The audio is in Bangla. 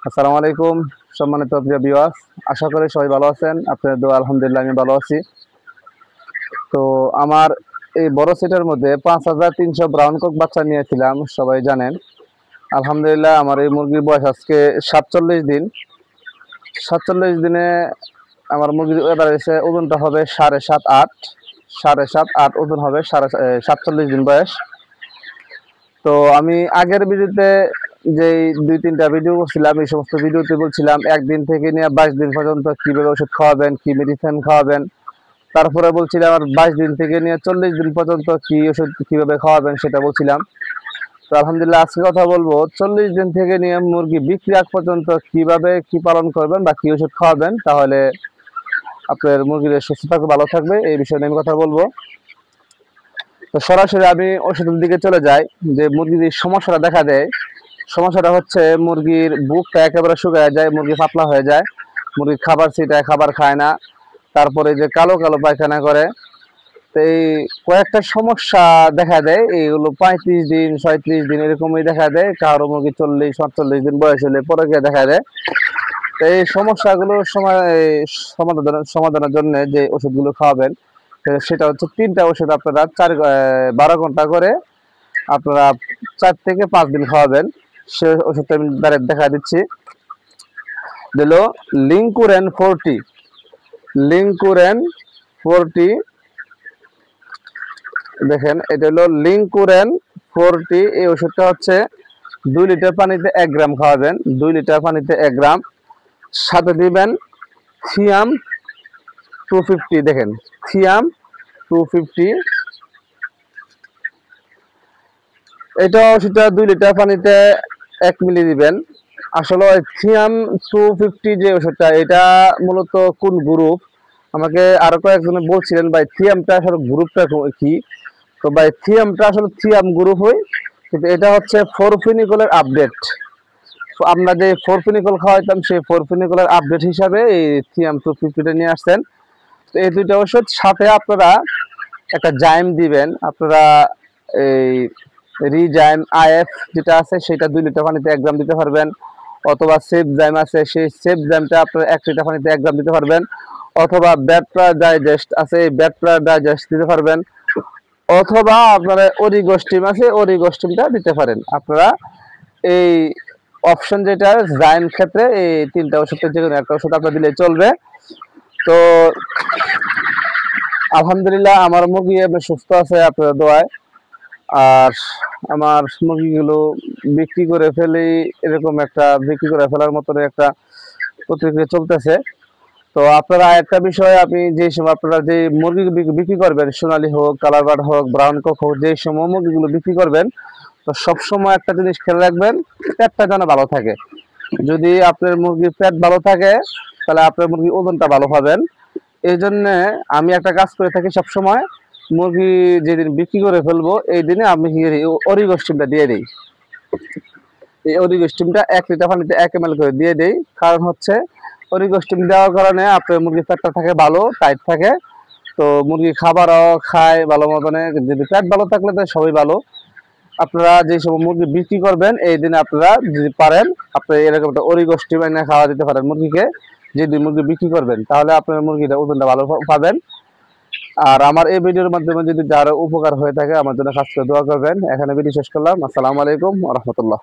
আসসালামু আলাইকুম সম্মানিত প্রিয় ভিউয়ার্স, আশা করি সবাই ভালো আছেন। আপনাদের দোয়া আলহামদুলিল্লাহ আমি ভালো আছি। তো আমার এই বড় সেটের মধ্যে 5300 ব্রাউন কক বাচ্চা নিয়েছিলাম, সবাই জানেন। আলহামদুলিল্লাহ আমার এই মুরগির বয়স আজকে 47 দিন। 47 দিনে আমার মুরগির এবার এসে ওজনটা হবে 7.5-8, 7.5-8 ওজন হবে, 47 দিন বয়স। তো আমি আগের ভিডিওতে যে 2-3টা ভিডিও করছিলাম, এই সমস্ত ভিডিওতে বলছিলাম 1 দিন থেকে নিয়ে 22 দিন পর্যন্ত কিভাবে ওষুধ খাওয়াবেন, কি মেডিসিন খাওয়াবেন। তারপরে বলছিলাম আর 22 দিন থেকে নিয়ে 40 দিন পর্যন্ত কি ওষুধ কিভাবে খাওয়াবেন সেটা বলছিলাম। তো আলহামদুলিল্লাহ আজকে কথা বলবো 40 দিন থেকে নিয়ে মুরগি বিক্রি আগ পর্যন্ত কিভাবে কি পালন করবেন বা কি ওষুধ খাওয়াবেন, তাহলে আপনার মুরগির সুস্থ থাকবে, ভালো থাকবে, এই বিষয়ে নিয়ে আমি কথা বলবো। তো সরাসরি আমি ওষুধের দিকে চলে যাই। যে মুরগির সমস্যাটা দেখা দেয়, সমস্যাটা হচ্ছে মুরগির বুকটা একেবারে শুকিয়ে যায়, মুরগি পাতলা হয়ে যায়, মুরগি খাবার ছিটায়, খাবার খায় না, তারপরে যে কালো কালো পায়খানা করে। তো এই কয়েকটা সমস্যা দেখা দেয়, এইগুলো 35 দিন 37 দিন এরকমই দেখা দেয়, কারো মুরগি 40-48 দিন বয়স হলে পরে গিয়ে দেখা দেয়। তো এই সমস্যাগুলো সমাধানের জন্য যে ওষুধগুলো খাওয়াবেন সেটা হচ্ছে 3টা ওষুধ আপনারা 12 ঘন্টা করে আপনারা 4 থেকে 5 দিন খাওয়াবেন। সে ওষুধটা আমি ডাইরেক্ট দেখা দিচ্ছি। দিল লিঙ্কুরেন 40, লিঙ্কুরেন 40, দেখেন এটা হলো লিঙ্কুরেন 40। এই ওষুধটা হচ্ছে 2 লিটার পানিতে 1 গ্রাম খাওয়াবেন, 2 লিটার পানিতে 1 গ্রাম। সাথে দিবেন থিয়াম 250, দেখেন থিয়াম 250। এটা ওষুধটা 2 লিটার পানিতে 1 মিলি দিবেন। আসলে থিয়াম 250 যে ওষুধটা, এটা মূলত কোন গ্রুপ, আমাকে আরো কয়েকজনে বলছিলেন ভাই থিয়ামটা আসলে গ্রুপটা কি। তো ভাই থিয়ামটা আসলে থিয়াম গ্রুপ হয়, কিন্তু এটা হচ্ছে ফরফিনিকলের আপডেট। আমরা যে ফরফিনিকল খাওয়াইতাম সেই ফরফিনিকলের আপডেট হিসাবে এই থিয়াম 250টা নিয়ে আসছেন। তো এই 2টা ওষুধ সাথে আপনারা একটা জাইম দিবেন। আপনারা এই রিজাইম আইএফ যেটা আছে সেটা 2 লিটার পানিতে 1 গ্রাম দিতে পারবেন, অথবা সেফ জাইম আছে সেই সেফ জাইমটা আপনারা 1 লিটার পানিতে 1 গ্রাম দিতে পারবেন, অথবা ব্যাটপ্রা ডাইজেস্ট আছে এই ব্যাটপ্রা ডাইজেস্ট দিতে পারবেন, অথবা আপনারা অরিগোস্টিম আছে অরিগোস্টিমটা দিতে পারেন। আপনারা এই অপশন যেটা জাইম ক্ষেত্রে এই 3টা ওষুধের যে কোনো একটা ওষুধ আপনারা দিলে চলবে। তো আলহামদুলিল্লাহ আমার মুরগি সুস্থ আছে আপনাদের দোয়ায়। আর আমার মুরগিগুলো বিক্রি করে ফেলি, এরকম একটা বিক্রি করে ফেলার মতন একটা প্রতিক্রিয়া চলতেছে। তো আপনারা একটা বিষয়, আপনি যে সময় আপনারা যে মুরগি বিক্রি করবেন, সোনালী হোক, কালার বার্ড হোক, ব্রাউন কক হোক, যে সময় মুরগিগুলো বিক্রি করবেন, তো সবসময় একটা জিনিস খেয়াল রাখবেন, পেটটা যেন ভালো থাকে। যদি আপনার মুরগির পেট ভালো থাকে তাহলে আপনার মুরগির ওজনটা ভালো পাবেন। এই জন্য আমি একটা কাজ করে থাকি, সবসময় মুরগি যেদিন বিক্রি করে ফেলবো এই দিনে আমি অরিগোস্টিমটা দিয়ে দিই। এই অরিগোস্টিমটা 1 লিটার পানিতে 1 ml করে দিয়ে দিই। কারণ হচ্ছে অরিগোস্টিম দেওয়ার কারণে আপনার মুরগির পেটটা থাকে ভালো, টাইট থাকে। তো মুরগি খাবারও খায় ভালো মতনে, যদি পেট ভালো থাকলে তো সবই ভালো। আপনারা যে সব মুরগি বিক্রি করবেন এই দিনে আপনারা যদি পারেন আপনি এরকম একটা অরিগোস্টিম এনে খাওয়া দিতে পারেন মুরগিকে। যদি মুরগি বিক্রি করবেন তাহলে আপনার মুরগিটা ওজনটা ভালো পাবেন। আর আমার এই ভিডিওর মাধ্যমে যদি যারা উপকার হয়ে থাকে আমার জন্য কাজ করে দোয়া করবেন। এখানে ভিডিও শেষ করলাম। আসসালামু আলাইকুম ওয়া রাহমাতুল্লাহ।